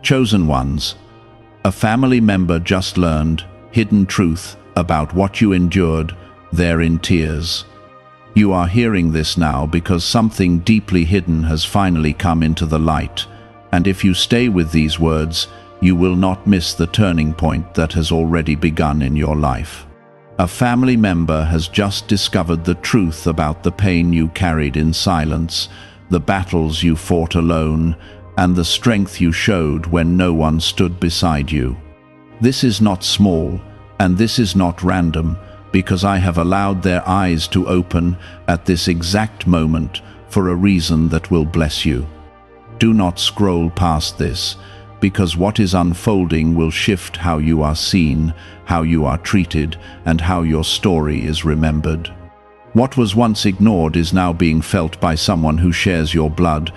Chosen ones, a family member just learned hidden truth about what you endured. They're in tears. You are hearing this now because something deeply hidden has finally come into the light, and if you stay with these words, you will not miss the turning point that has already begun in your life. A family member has just discovered the truth about the pain you carried in silence, the battles you fought alone, and the strength you showed when no one stood beside you. This is not small, and this is not random, because I have allowed their eyes to open at this exact moment for a reason that will bless you. Do not scroll past this, because what is unfolding will shift how you are seen, how you are treated, and how your story is remembered. What was once ignored is now being felt by someone who shares your blood,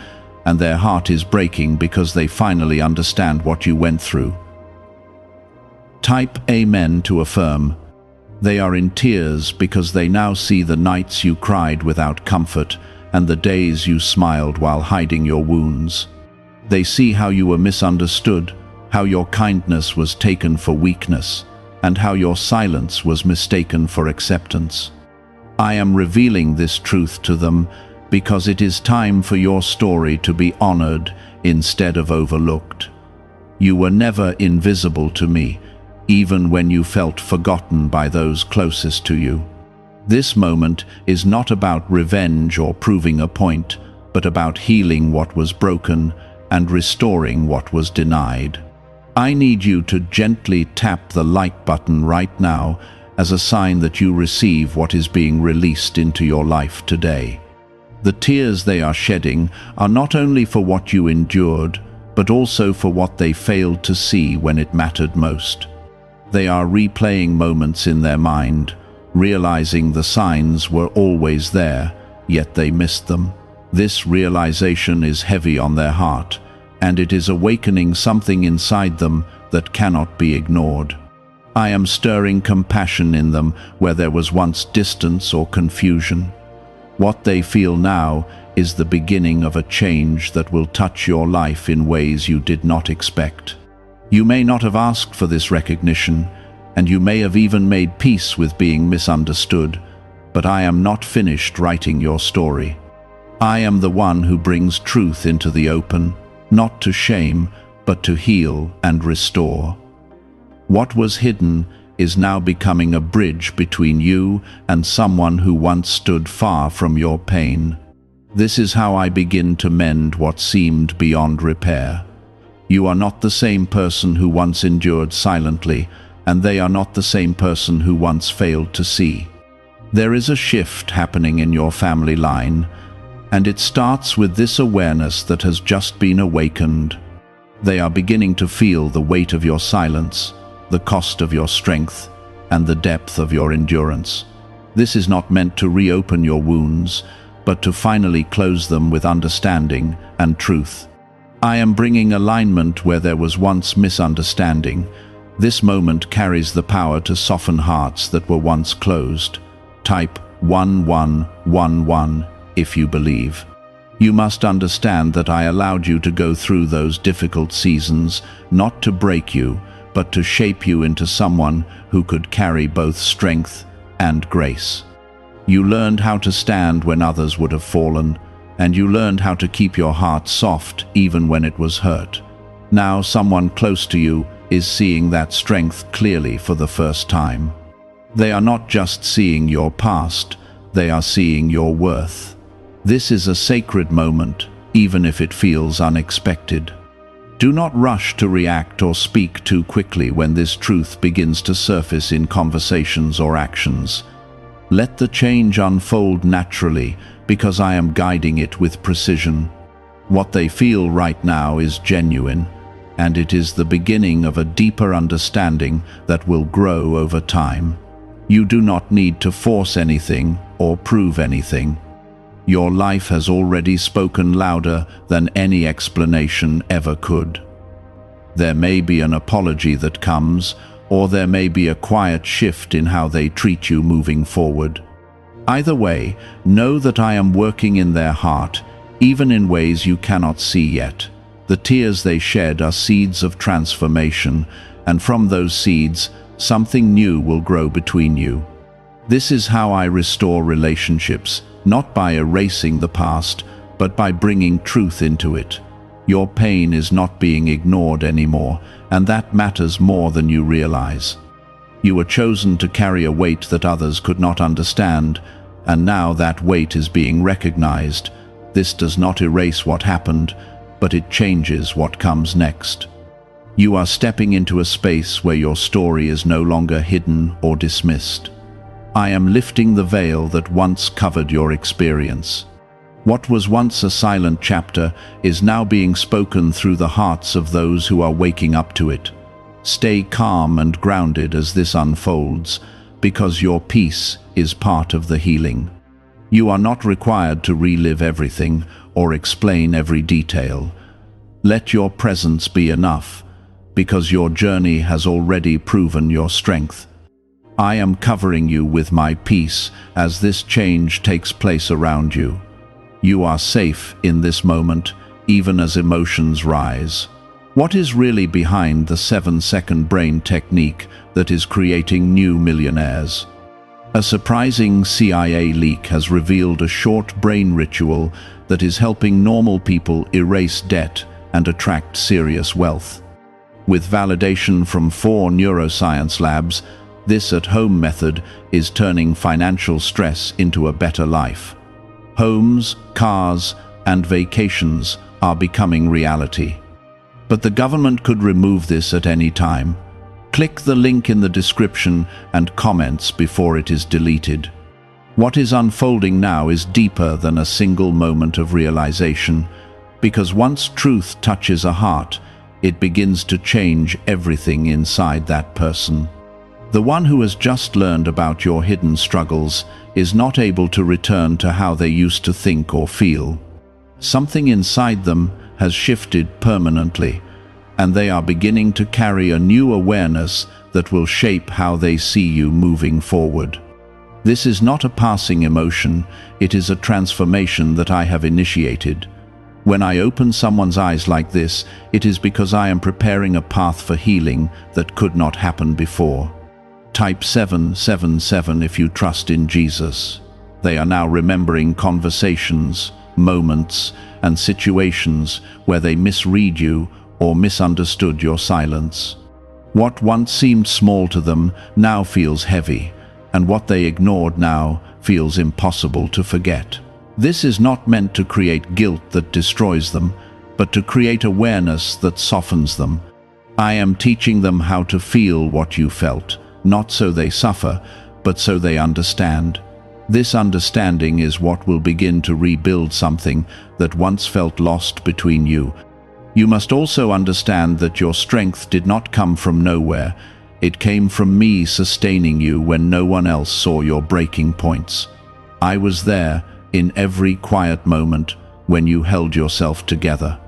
and their heart is breaking because they finally understand what you went through. Type Amen to affirm. They are in tears because they now see the nights you cried without comfort and the days you smiled while hiding your wounds. They see how you were misunderstood, how your kindness was taken for weakness, and how your silence was mistaken for acceptance. I am revealing this truth to them because it is time for your story to be honored instead of overlooked. You were never invisible to me, even when you felt forgotten by those closest to you. This moment is not about revenge or proving a point, but about healing what was broken and restoring what was denied. I need you to gently tap the like button right now as a sign that you receive what is being released into your life today. The tears they are shedding are not only for what you endured, but also for what they failed to see when it mattered most. They are replaying moments in their mind, realizing the signs were always there, yet they missed them. This realization is heavy on their heart, and it is awakening something inside them that cannot be ignored. I am stirring compassion in them where there was once distance or confusion. What they feel now is the beginning of a change that will touch your life in ways you did not expect. You may not have asked for this recognition, and you may have even made peace with being misunderstood, but I am not finished writing your story. I am the one who brings truth into the open, not to shame, but to heal and restore. What was hidden is now becoming a bridge between you and someone who once stood far from your pain. This is how I begin to mend what seemed beyond repair. You are not the same person who once endured silently, and they are not the same person who once failed to see. There is a shift happening in your family line, and it starts with this awareness that has just been awakened. They are beginning to feel the weight of your silence, the cost of your strength, and the depth of your endurance. This is not meant to reopen your wounds, but to finally close them with understanding and truth. I am bringing alignment where there was once misunderstanding. This moment carries the power to soften hearts that were once closed. Type 1111 if you believe. You must understand that I allowed you to go through those difficult seasons, not to break you, but to shape you into someone who could carry both strength and grace. You learned how to stand when others would have fallen, and you learned how to keep your heart soft even when it was hurt. Now someone close to you is seeing that strength clearly for the first time. They are not just seeing your past, they are seeing your worth. This is a sacred moment, even if it feels unexpected. Do not rush to react or speak too quickly when this truth begins to surface in conversations or actions. Let the change unfold naturally, because I am guiding it with precision. What they feel right now is genuine, and it is the beginning of a deeper understanding that will grow over time. You do not need to force anything or prove anything. Your life has already spoken louder than any explanation ever could. There may be an apology that comes, or there may be a quiet shift in how they treat you moving forward. Either way, know that I am working in their heart, even in ways you cannot see yet. The tears they shed are seeds of transformation, and from those seeds, something new will grow between you. This is how I restore relationships, not by erasing the past, but by bringing truth into it. Your pain is not being ignored anymore, and that matters more than you realize. You were chosen to carry a weight that others could not understand, and now that weight is being recognized. This does not erase what happened, but it changes what comes next. You are stepping into a space where your story is no longer hidden or dismissed. I am lifting the veil that once covered your experience. What was once a silent chapter is now being spoken through the hearts of those who are waking up to it. Stay calm and grounded as this unfolds, because your peace is part of the healing. You are not required to relive everything or explain every detail. Let your presence be enough, because your journey has already proven your strength. I am covering you with my peace as this change takes place around you. You are safe in this moment, even as emotions rise. What is really behind the 7-second brain technique that is creating new millionaires? A surprising CIA leak has revealed a short brain ritual that is helping normal people erase debt and attract serious wealth. With validation from 4 neuroscience labs, this at-home method is turning financial stress into a better life. Homes, cars, and vacations are becoming reality. But the government could remove this at any time. Click the link in the description and comments before it is deleted. What is unfolding now is deeper than a single moment of realization, because once truth touches a heart, it begins to change everything inside that person. The one who has just learned about your hidden struggles is not able to return to how they used to think or feel. Something inside them has shifted permanently, and they are beginning to carry a new awareness that will shape how they see you moving forward. This is not a passing emotion, it is a transformation that I have initiated. When I open someone's eyes like this, it is because I am preparing a path for healing that could not happen before. Type 777 if you trust in Jesus. They are now remembering conversations, moments, and situations where they misread you or misunderstood your silence. What once seemed small to them now feels heavy, and what they ignored now feels impossible to forget. This is not meant to create guilt that destroys them, but to create awareness that softens them. I am teaching them how to feel what you felt, not so they suffer, but so they understand. This understanding is what will begin to rebuild something that once felt lost between you. You must also understand that your strength did not come from nowhere. It came from me sustaining you when no one else saw your breaking points. I was there in every quiet moment when you held yourself together.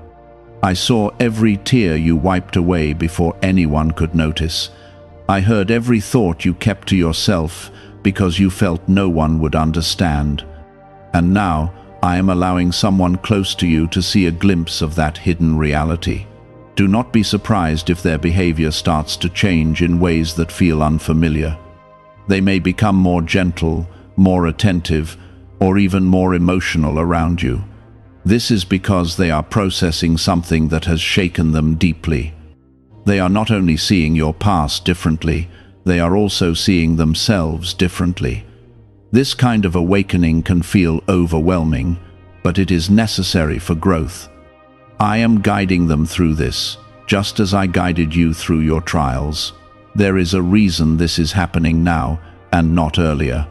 I saw every tear you wiped away before anyone could notice. I heard every thought you kept to yourself because you felt no one would understand. And now, I am allowing someone close to you to see a glimpse of that hidden reality. Do not be surprised if their behavior starts to change in ways that feel unfamiliar. They may become more gentle, more attentive, or even more emotional around you. This is because they are processing something that has shaken them deeply. They are not only seeing your past differently, they are also seeing themselves differently. This kind of awakening can feel overwhelming, but it is necessary for growth. I am guiding them through this, just as I guided you through your trials. There is a reason this is happening now, and not earlier.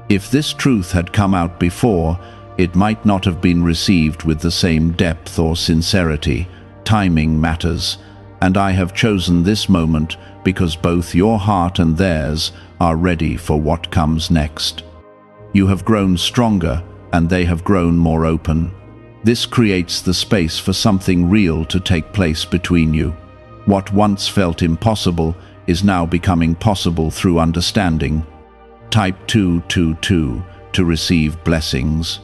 If this truth had come out before, it might not have been received with the same depth or sincerity. Timing matters, and I have chosen this moment because both your heart and theirs are ready for what comes next. You have grown stronger, and they have grown more open. This creates the space for something real to take place between you. What once felt impossible is now becoming possible through understanding. Type 222 to receive blessings.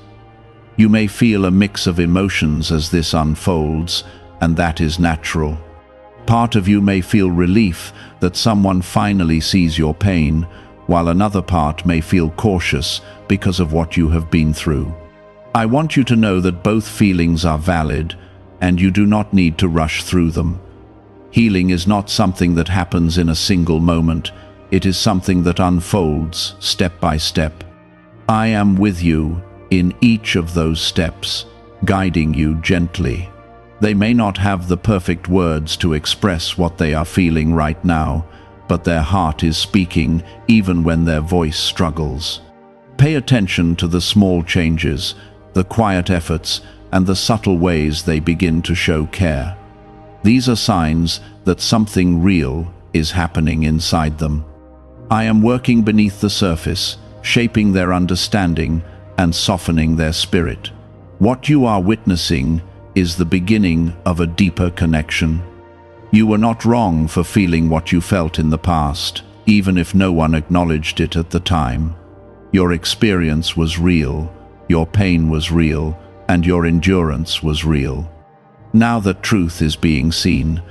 You may feel a mix of emotions as this unfolds. and that is natural. Part of you may feel relief that someone finally sees your pain, while another part may feel cautious because of what you have been through. I want you to know that both feelings are valid, and you do not need to rush through them. Healing is not something that happens in a single moment. It is something that unfolds step by step. I am with you in each of those steps, guiding you gently. They may not have the perfect words to express what they are feeling right now, but their heart is speaking even when their voice struggles. Pay attention to the small changes, the quiet efforts, and the subtle ways they begin to show care. These are signs that something real is happening inside them. I am working beneath the surface, shaping their understanding and softening their spirit. What you are witnessing is the beginning of a deeper connection. You were not wrong for feeling what you felt in the past, even if no one acknowledged it at the time. Your experience was real, your pain was real, and your endurance was real. Now that truth is being seen,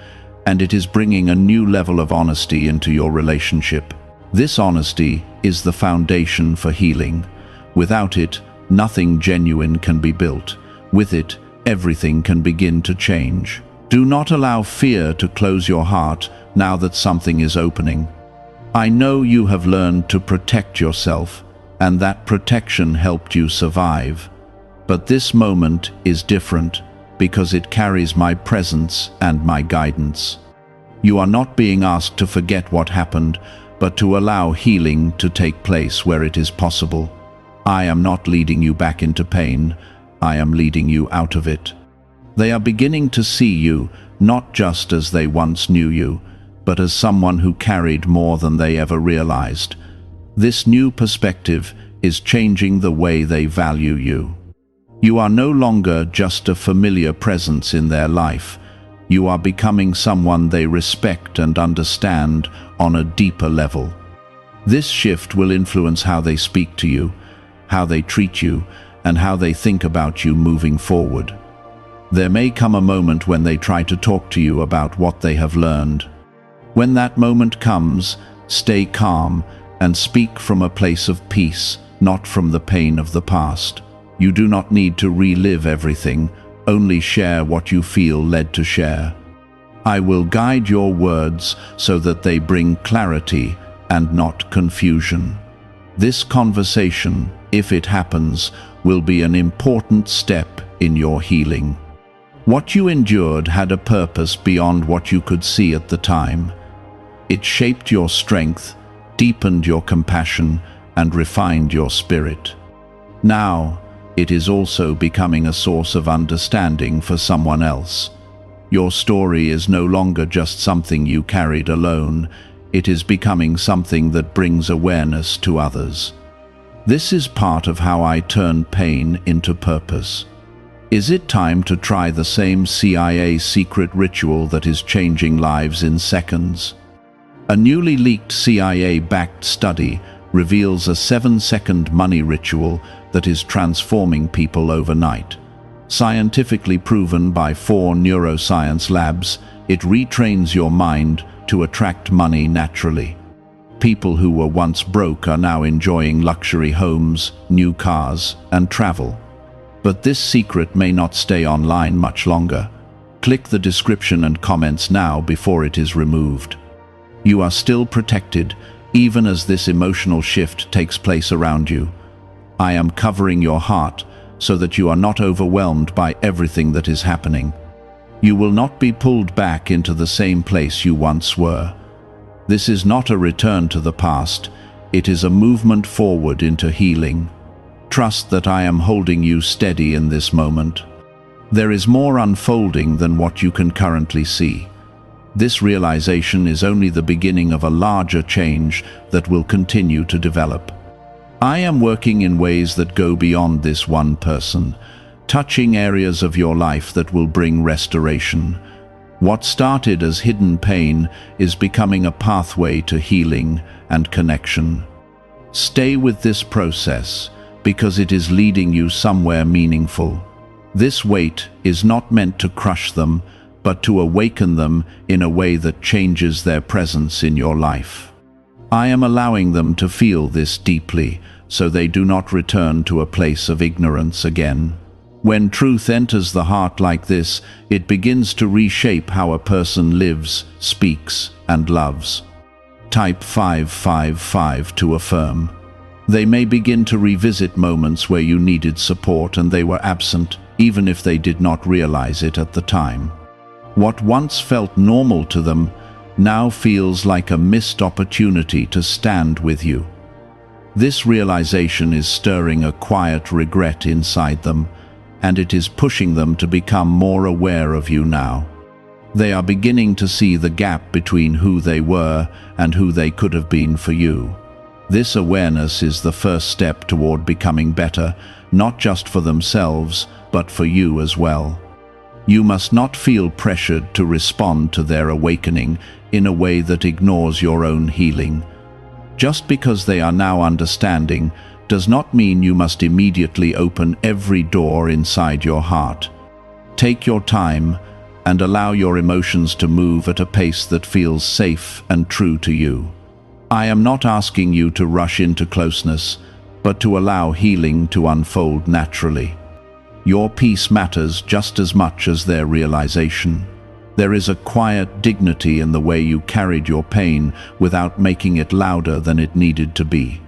and it is bringing a new level of honesty into your relationship. This honesty is the foundation for healing. Without it, nothing genuine can be built. With it, everything can begin to change. Do not allow fear to close your heart now that something is opening. I know you have learned to protect yourself, and that protection helped you survive. But this moment is different because it carries my presence and my guidance. You are not being asked to forget what happened, but to allow healing to take place where it is possible. I am not leading you back into pain. I am leading you out of it. They are beginning to see you, not just as they once knew you, but as someone who carried more than they ever realized. This new perspective is changing the way they value you. You are no longer just a familiar presence in their life. You are becoming someone they respect and understand on a deeper level. This shift will influence how they speak to you, how they treat you, and how they think about you moving forward. There may come a moment when they try to talk to you about what they have learned. When that moment comes, stay calm and speak from a place of peace, not from the pain of the past. You do not need to relive everything, only share what you feel led to share. I will guide your words so that they bring clarity and not confusion. This conversation, if it happens, will be an important step in your healing. What you endured had a purpose beyond what you could see at the time. It shaped your strength, deepened your compassion, and refined your spirit. Now, it is also becoming a source of understanding for someone else. Your story is no longer just something you carried alone. It is becoming something that brings awareness to others. This is part of how I turn pain into purpose. Is it time to try the same CIA secret ritual that is changing lives in seconds? A newly leaked CIA-backed study reveals a 7-second money ritual that is transforming people overnight. Scientifically proven by 4 neuroscience labs, it retrains your mind to attract money naturally. People who were once broke are now enjoying luxury homes, new cars, and travel. But this secret may not stay online much longer. Click the description and comments now before it is removed. You are still protected, even as this emotional shift takes place around you. I am covering your heart so that you are not overwhelmed by everything that is happening. You will not be pulled back into the same place you once were. This is not a return to the past. It is a movement forward into healing. Trust that I am holding you steady in this moment. There is more unfolding than what you can currently see. This realization is only the beginning of a larger change that will continue to develop. I am working in ways that go beyond this one person, touching areas of your life that will bring restoration. What started as hidden pain is becoming a pathway to healing and connection. Stay with this process because it is leading you somewhere meaningful. This weight is not meant to crush them, but to awaken them in a way that changes their presence in your life. I am allowing them to feel this deeply, so they do not return to a place of ignorance again. When truth enters the heart like this, it begins to reshape how a person lives, speaks, and loves. Type 555 to affirm. They may begin to revisit moments where you needed support and they were absent, even if they did not realize it at the time. What once felt normal to them now feels like a missed opportunity to stand with you. This realization is stirring a quiet regret inside them, and it is pushing them to become more aware of you now. They are beginning to see the gap between who they were and who they could have been for you. This awareness is the first step toward becoming better, not just for themselves, but for you as well. You must not feel pressured to respond to their awakening in a way that ignores your own healing. Just because they are now understanding does not mean you must immediately open every door inside your heart. Take your time and allow your emotions to move at a pace that feels safe and true to you. I am not asking you to rush into closeness, but to allow healing to unfold naturally. Your peace matters just as much as their realization. There is a quiet dignity in the way you carried your pain without making it louder than it needed to be.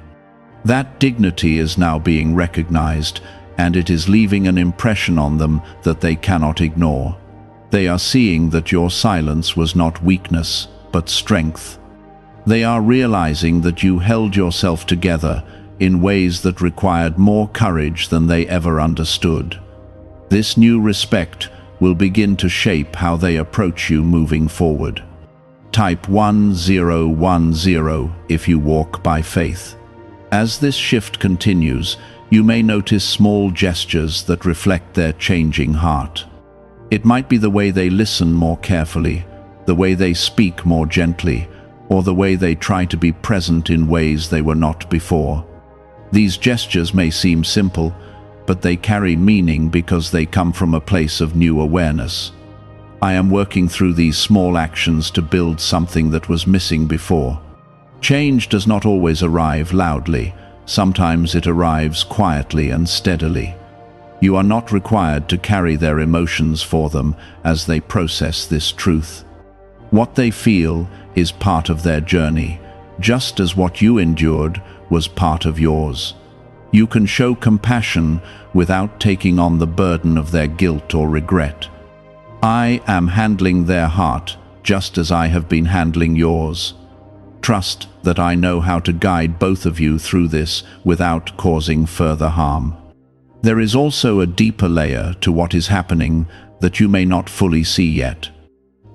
That dignity is now being recognized, and it is leaving an impression on them that they cannot ignore. They are seeing that your silence was not weakness, but strength. They are realizing that you held yourself together in ways that required more courage than they ever understood. This new respect will begin to shape how they approach you moving forward. Type 1010 if you walk by faith. As this shift continues, you may notice small gestures that reflect their changing heart. It might be the way they listen more carefully, the way they speak more gently, or the way they try to be present in ways they were not before. These gestures may seem simple, but they carry meaning because they come from a place of new awareness. I am working through these small actions to build something that was missing before. Change does not always arrive loudly. Sometimes it arrives quietly and steadily. You are not required to carry their emotions for them as they process this truth. What they feel is part of their journey, just as what you endured was part of yours. You can show compassion without taking on the burden of their guilt or regret. I am handling their heart just as I have been handling yours. Trust that I know how to guide both of you through this without causing further harm. There is also a deeper layer to what is happening that you may not fully see yet.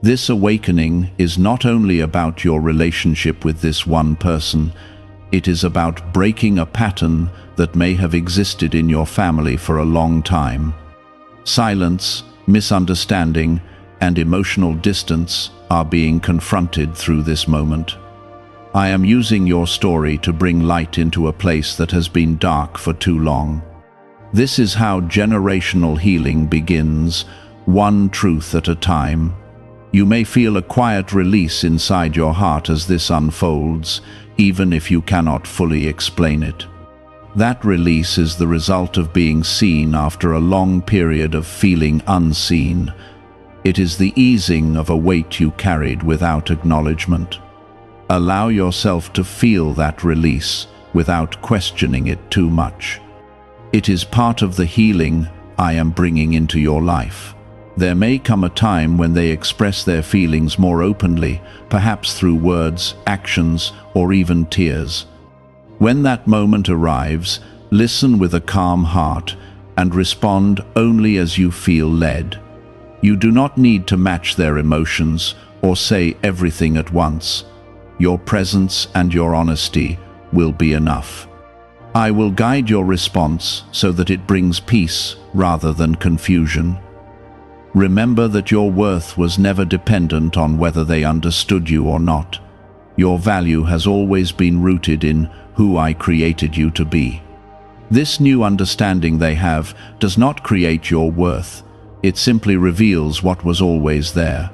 This awakening is not only about your relationship with this one person, it is about breaking a pattern that may have existed in your family for a long time. Silence, misunderstanding, and emotional distance are being confronted through this moment. I am using your story to bring light into a place that has been dark for too long. This is how generational healing begins, one truth at a time. You may feel a quiet release inside your heart as this unfolds, even if you cannot fully explain it. That release is the result of being seen after a long period of feeling unseen. It is the easing of a weight you carried without acknowledgement. Allow yourself to feel that release without questioning it too much. It is part of the healing I am bringing into your life. There may come a time when they express their feelings more openly, perhaps through words, actions, or even tears. When that moment arrives, listen with a calm heart and respond only as you feel led. You do not need to match their emotions or say everything at once. Your presence and your honesty will be enough. I will guide your response so that it brings peace rather than confusion. Remember that your worth was never dependent on whether they understood you or not. Your value has always been rooted in who I created you to be. This new understanding they have does not create your worth. It simply reveals what was always there.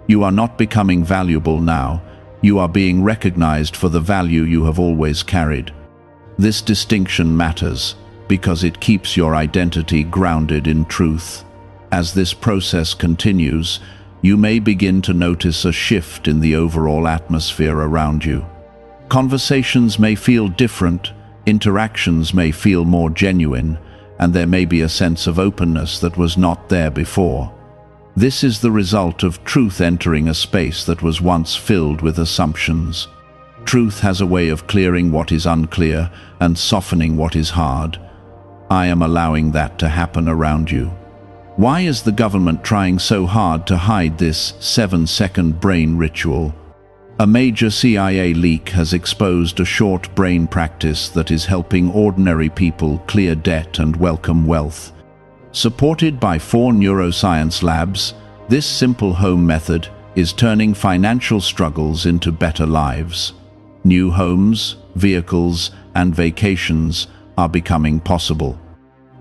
You are not becoming valuable now. You are being recognized for the value you have always carried. This distinction matters because it keeps your identity grounded in truth. As this process continues, you may begin to notice a shift in the overall atmosphere around you. Conversations may feel different, interactions may feel more genuine, and there may be a sense of openness that was not there before. This is the result of truth entering a space that was once filled with assumptions. Truth has a way of clearing what is unclear and softening what is hard. I am allowing that to happen around you. Why is the government trying so hard to hide this 7-second brain ritual? A major CIA leak has exposed a short brain practice that is helping ordinary people clear debt and welcome wealth. Supported by 4 neuroscience labs, this simple home method is turning financial struggles into better lives. New homes, vehicles, and vacations are becoming possible.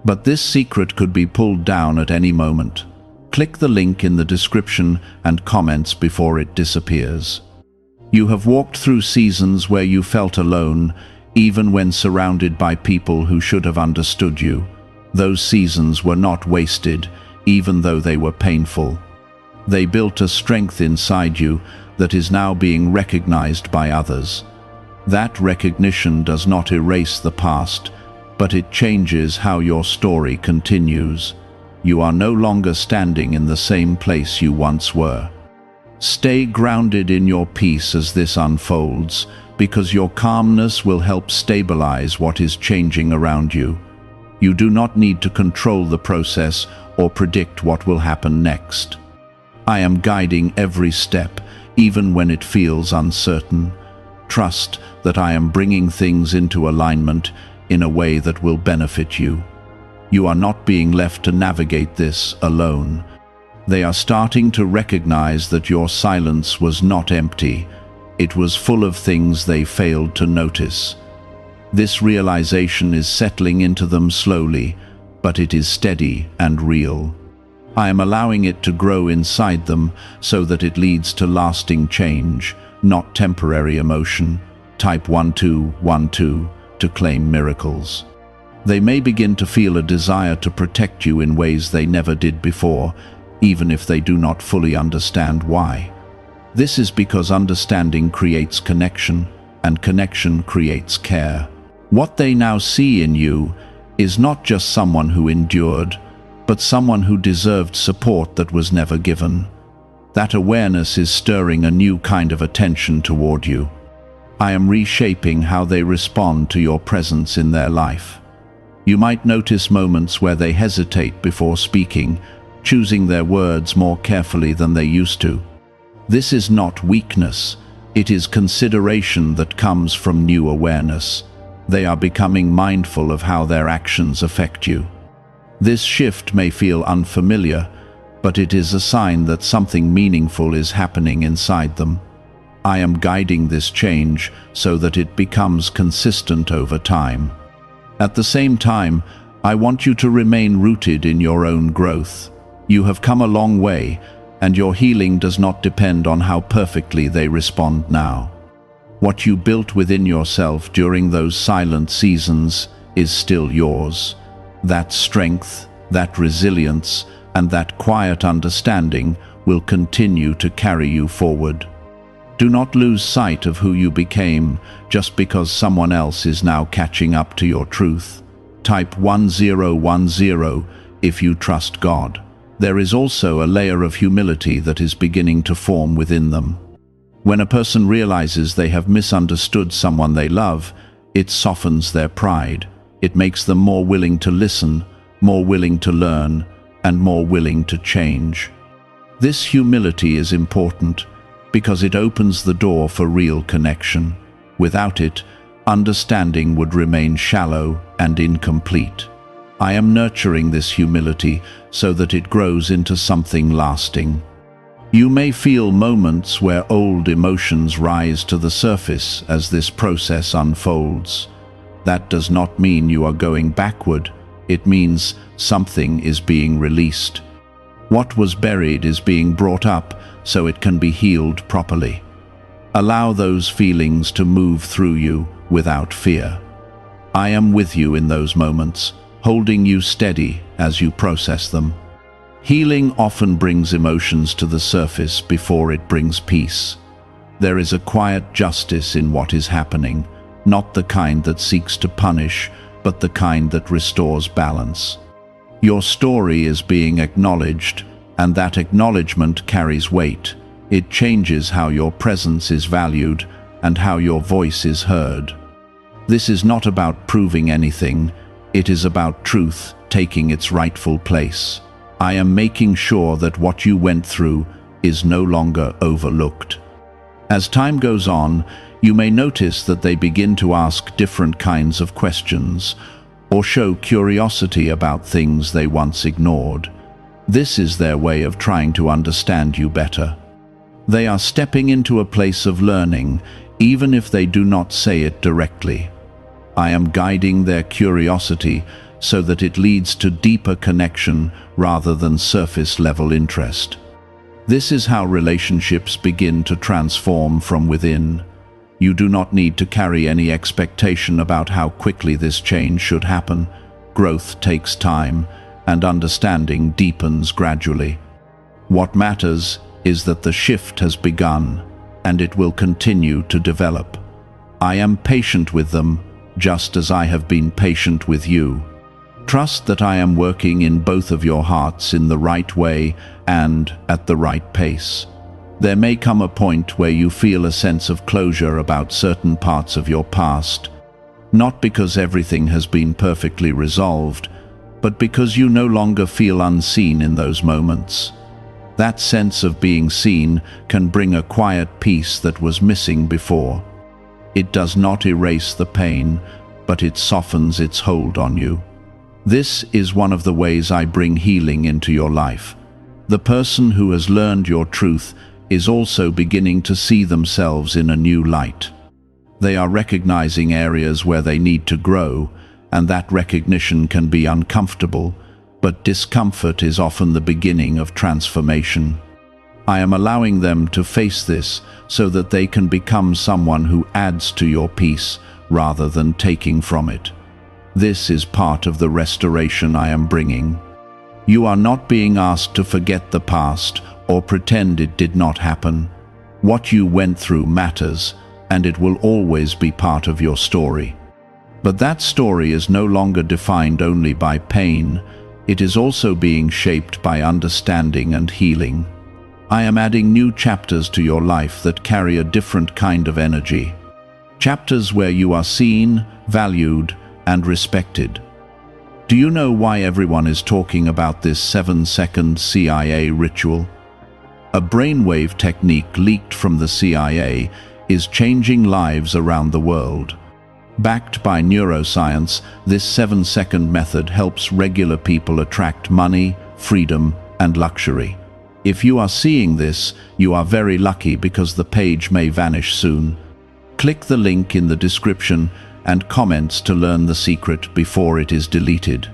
But this secret could be pulled down at any moment. Click the link in the description and comments before it disappears. You have walked through seasons where you felt alone, even when surrounded by people who should have understood you. Those seasons were not wasted, even though they were painful. They built a strength inside you that is now being recognized by others. That recognition does not erase the past, but it changes how your story continues. You are no longer standing in the same place you once were. Stay grounded in your peace as this unfolds, because your calmness will help stabilize what is changing around you. You do not need to control the process or predict what will happen next. I am guiding every step, even when it feels uncertain. Trust that I am bringing things into alignment in a way that will benefit you. You are not being left to navigate this alone. They are starting to recognize that your silence was not empty. It was full of things they failed to notice. This realization is settling into them slowly, but it is steady and real. I am allowing it to grow inside them so that it leads to lasting change, not temporary emotion. Type 1212 to claim miracles. They may begin to feel a desire to protect you in ways they never did before, even if they do not fully understand why. This is because understanding creates connection, and connection creates care. What they now see in you is not just someone who endured, but someone who deserved support that was never given. That awareness is stirring a new kind of attention toward you. I am reshaping how they respond to your presence in their life. You might notice moments where they hesitate before speaking, choosing their words more carefully than they used to. This is not weakness, it is consideration that comes from new awareness. They are becoming mindful of how their actions affect you. This shift may feel unfamiliar, but it is a sign that something meaningful is happening inside them. I am guiding this change so that it becomes consistent over time. At the same time, I want you to remain rooted in your own growth. You have come a long way, and your healing does not depend on how perfectly they respond now. What you built within yourself during those silent seasons is still yours. That strength, that resilience, and that quiet understanding will continue to carry you forward. Do not lose sight of who you became just because someone else is now catching up to your truth. Type 1010 if you trust God. There is also a layer of humility that is beginning to form within them. When a person realizes they have misunderstood someone they love, it softens their pride. It makes them more willing to listen, more willing to learn, and more willing to change. This humility is important because it opens the door for real connection. Without it, understanding would remain shallow and incomplete. I am nurturing this humility so that it grows into something lasting. You may feel moments where old emotions rise to the surface as this process unfolds. That does not mean you are going backward. It means something is being released. What was buried is being brought up so it can be healed properly. Allow those feelings to move through you without fear. I am with you in those moments, holding you steady as you process them. Healing often brings emotions to the surface before it brings peace. There is a quiet justice in what is happening, not the kind that seeks to punish, but the kind that restores balance. Your story is being acknowledged, and that acknowledgement carries weight. It changes how your presence is valued and how your voice is heard. This is not about proving anything, it is about truth taking its rightful place. I am making sure that what you went through is no longer overlooked. As time goes on, you may notice that they begin to ask different kinds of questions, or show curiosity about things they once ignored. This is their way of trying to understand you better. They are stepping into a place of learning, even if they do not say it directly. I am guiding their curiosity so that it leads to deeper connection rather than surface-level interest. This is how relationships begin to transform from within. You do not need to carry any expectation about how quickly this change should happen. Growth takes time, and understanding deepens gradually. What matters is that the shift has begun, and it will continue to develop. I am patient with them, just as I have been patient with you. Trust that I am working in both of your hearts in the right way and at the right pace. There may come a point where you feel a sense of closure about certain parts of your past, not because everything has been perfectly resolved, but because you no longer feel unseen in those moments. That sense of being seen can bring a quiet peace that was missing before. It does not erase the pain, but it softens its hold on you. This is one of the ways I bring healing into your life. The person who has learned your truth is also beginning to see themselves in a new light. They are recognizing areas where they need to grow, and that recognition can be uncomfortable, but discomfort is often the beginning of transformation. I am allowing them to face this so that they can become someone who adds to your peace rather than taking from it. This is part of the restoration I am bringing. You are not being asked to forget the past or pretend it did not happen. What you went through matters, and it will always be part of your story. But that story is no longer defined only by pain. It is also being shaped by understanding and healing. I am adding new chapters to your life that carry a different kind of energy. Chapters where you are seen, valued, and respected. Do you know why everyone is talking about this 7-second CIA ritual? A brainwave technique leaked from the CIA is changing lives around the world. Backed by neuroscience, this 7-second method helps regular people attract money, freedom, and luxury. If you are seeing this, you are very lucky because the page may vanish soon. Click the link in the description and comments to learn the secret before it is deleted.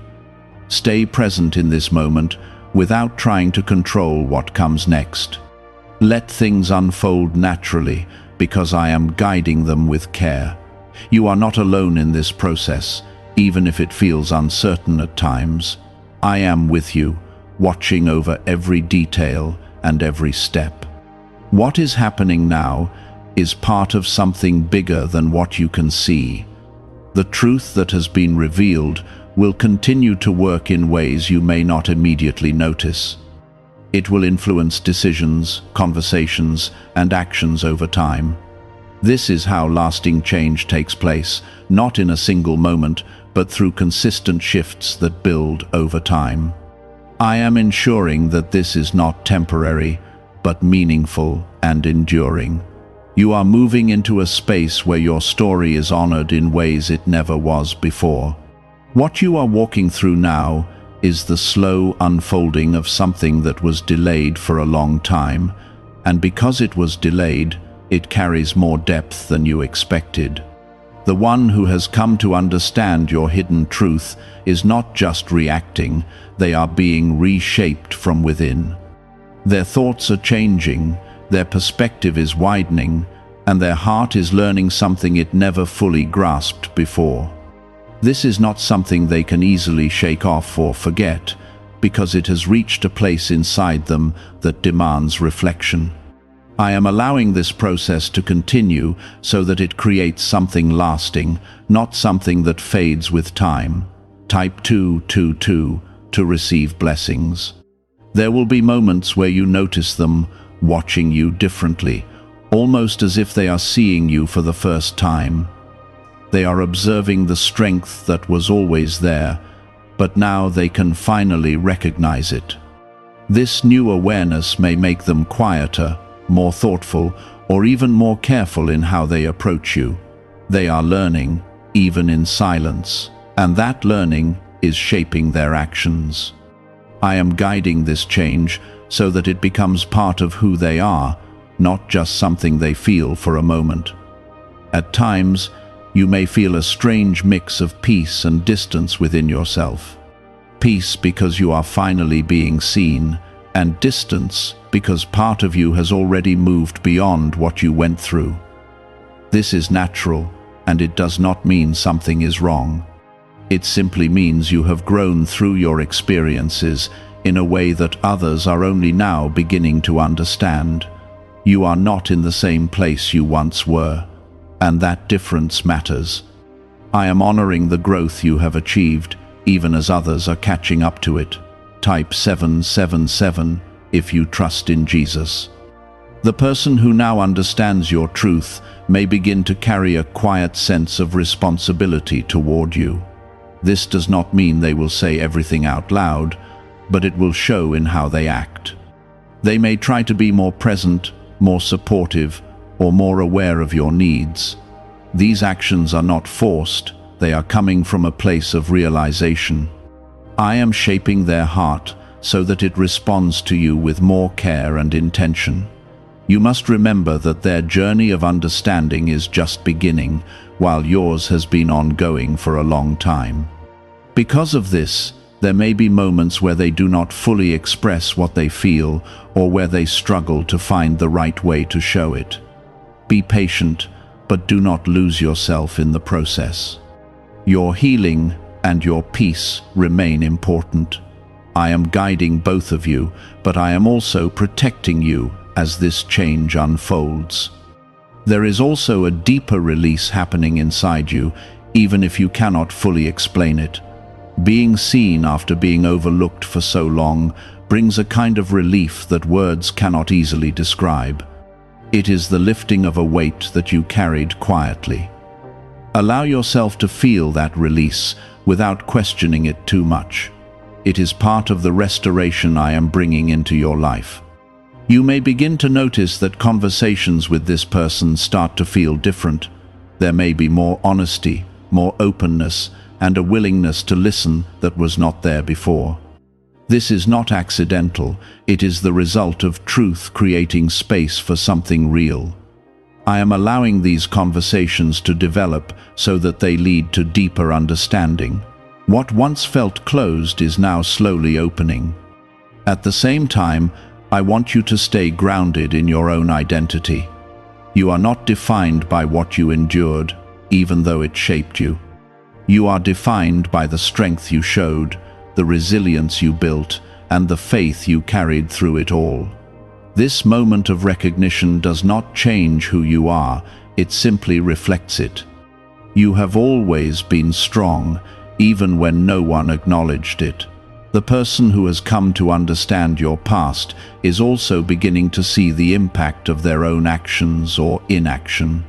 Stay present in this moment without trying to control what comes next. Let things unfold naturally because I am guiding them with care. You are not alone in this process, even if it feels uncertain at times. I am with you, watching over every detail and every step. What is happening now is part of something bigger than what you can see. The truth that has been revealed will continue to work in ways you may not immediately notice. It will influence decisions, conversations, and actions over time. This is how lasting change takes place, not in a single moment, but through consistent shifts that build over time. I am ensuring that this is not temporary, but meaningful and enduring. You are moving into a space where your story is honored in ways it never was before. What you are walking through now is the slow unfolding of something that was delayed for a long time, and because it was delayed, it carries more depth than you expected. The one who has come to understand your hidden truth is not just reacting, they are being reshaped from within. Their thoughts are changing, their perspective is widening, and their heart is learning something it never fully grasped before. This is not something they can easily shake off or forget, because it has reached a place inside them that demands reflection. I am allowing this process to continue so that it creates something lasting, not something that fades with time. Type 222 to receive blessings. There will be moments where you notice them watching you differently, almost as if they are seeing you for the first time. They are observing the strength that was always there, but now they can finally recognize it. This new awareness may make them quieter, more thoughtful, or even more careful in how they approach you. They are learning, even in silence, and that learning is shaping their actions. I am guiding this change so that it becomes part of who they are, not just something they feel for a moment. At times, you may feel a strange mix of peace and distance within yourself. Peace because you are finally being seen, and distance because part of you has already moved beyond what you went through. This is natural, and it does not mean something is wrong. It simply means you have grown through your experiences in a way that others are only now beginning to understand. You are not in the same place you once were, and that difference matters. I am honoring the growth you have achieved, even as others are catching up to it. Type 777 if you trust in Jesus. The person who now understands your truth may begin to carry a quiet sense of responsibility toward you. This does not mean they will say everything out loud, but it will show in how they act. They may try to be more present, more supportive, or more aware of your needs. These actions are not forced, they are coming from a place of realization. I am shaping their heart so that it responds to you with more care and intention. You must remember that their journey of understanding is just beginning, while yours has been ongoing for a long time. Because of this, there may be moments where they do not fully express what they feel, or where they struggle to find the right way to show it. Be patient, but do not lose yourself in the process. Your healing and your peace remain important. I am guiding both of you, but I am also protecting you as this change unfolds. There is also a deeper release happening inside you, even if you cannot fully explain it. Being seen after being overlooked for so long brings a kind of relief that words cannot easily describe. It is the lifting of a weight that you carried quietly. Allow yourself to feel that release without questioning it too much. It is part of the restoration I am bringing into your life. You may begin to notice that conversations with this person start to feel different. There may be more honesty, more openness, and a willingness to listen that was not there before. This is not accidental, it is the result of truth creating space for something real. I am allowing these conversations to develop so that they lead to deeper understanding. What once felt closed is now slowly opening. At the same time, I want you to stay grounded in your own identity. You are not defined by what you endured, even though it shaped you. You are defined by the strength you showed, the resilience you built, and the faith you carried through it all. This moment of recognition does not change who you are, it simply reflects it. You have always been strong, even when no one acknowledged it. The person who has come to understand your past is also beginning to see the impact of their own actions or inaction.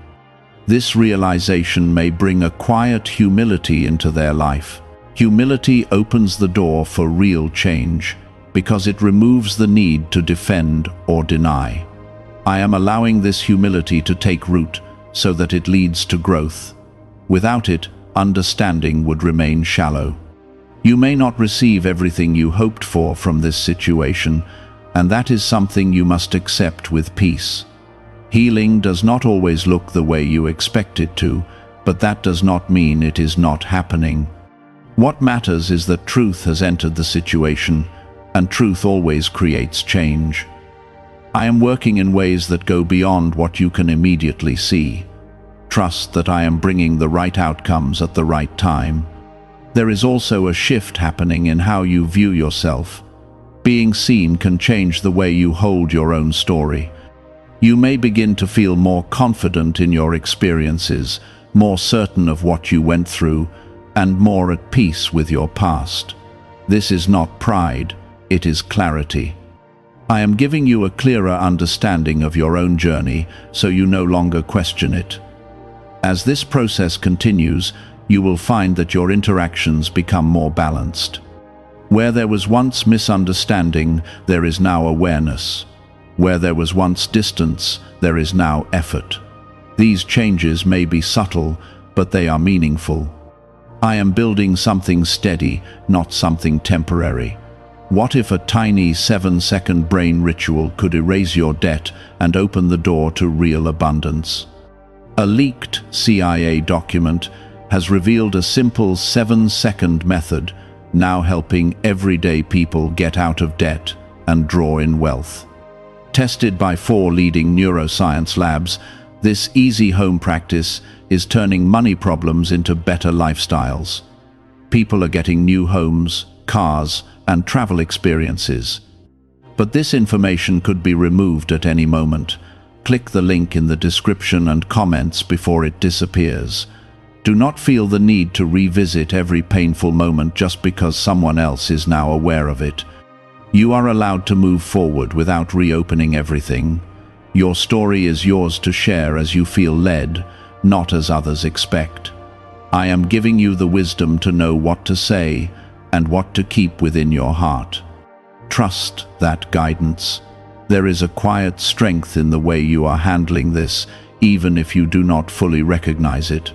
This realization may bring a quiet humility into their life. Humility opens the door for real change, because it removes the need to defend or deny. I am allowing this humility to take root so that it leads to growth. Without it, understanding would remain shallow. You may not receive everything you hoped for from this situation, and that is something you must accept with peace. Healing does not always look the way you expect it to, but that does not mean it is not happening. What matters is that truth has entered the situation, and truth always creates change. I am working in ways that go beyond what you can immediately see. Trust that I am bringing the right outcomes at the right time. There is also a shift happening in how you view yourself. Being seen can change the way you hold your own story. You may begin to feel more confident in your experiences, more certain of what you went through, and more at peace with your past. This is not pride, it is clarity. I am giving you a clearer understanding of your own journey, so you no longer question it. As this process continues, you will find that your interactions become more balanced. Where there was once misunderstanding, there is now awareness. Where there was once distance, there is now effort. These changes may be subtle, but they are meaningful. I am building something steady, not something temporary. What if a tiny 7-second brain ritual could erase your debt and open the door to real abundance? A leaked CIA document has revealed a simple 7-second method, now helping everyday people get out of debt and draw in wealth. Tested by 4 leading neuroscience labs, this easy home practice is turning money problems into better lifestyles. People are getting new homes, cars, and travel experiences. But this information could be removed at any moment. Click the link in the description and comments before it disappears. Do not feel the need to revisit every painful moment just because someone else is now aware of it. You are allowed to move forward without reopening everything. Your story is yours to share as you feel led, not as others expect. I am giving you the wisdom to know what to say and what to keep within your heart. Trust that guidance. There is a quiet strength in the way you are handling this, even if you do not fully recognize it.